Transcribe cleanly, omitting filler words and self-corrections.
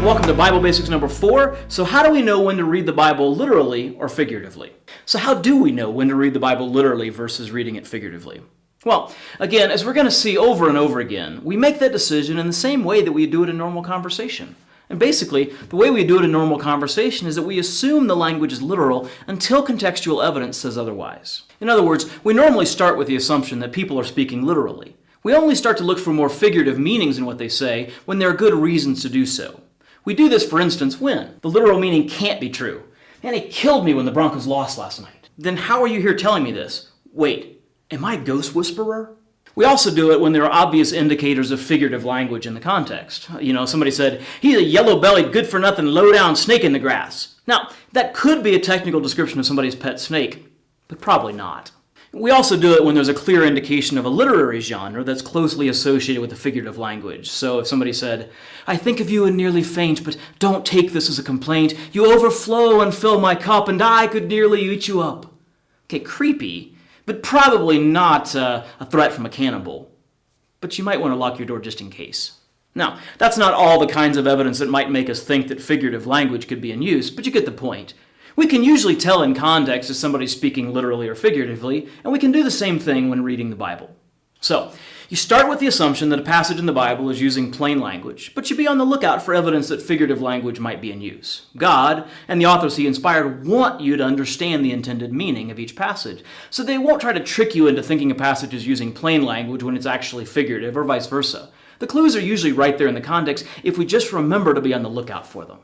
Welcome to Bible Basics number 4. So how do we know when to read the Bible literally or figuratively? So how do we know when to read the Bible literally versus reading it figuratively? Well, again, as we're going to see over and over again, we make that decision in the same way that we do it in normal conversation. And basically, the way we do it in normal conversation is that we assume the language is literal until contextual evidence says otherwise. In other words, we normally start with the assumption that people are speaking literally. We only start to look for more figurative meanings in what they say when there are good reasons to do so. We do this, for instance, when the literal meaning can't be true. Man, he killed me when the Broncos lost last night. Then how are you here telling me this? Wait, am I a ghost whisperer? We also do it when there are obvious indicators of figurative language in the context. Somebody said, he's a yellow-bellied, good-for-nothing, low-down snake in the grass. Now, that could be a technical description of somebody's pet snake, but probably not. We also do it when there's a clear indication of a literary genre that's closely associated with the figurative language. So if somebody said, I think of you and nearly faint, but don't take this as a complaint. You overflow and fill my cup, and I could nearly eat you up. Okay, creepy, but probably not a threat from a cannibal. But you might want to lock your door just in case. Now, that's not all the kinds of evidence that might make us think that figurative language could be in use, but you get the point. We can usually tell in context if somebody's speaking literally or figuratively, and we can do the same thing when reading the Bible. So, you start with the assumption that a passage in the Bible is using plain language, but you be on the lookout for evidence that figurative language might be in use. God and the authors he inspired want you to understand the intended meaning of each passage, so they won't try to trick you into thinking a passage is using plain language when it's actually figurative, or vice versa. The clues are usually right there in the context if we just remember to be on the lookout for them.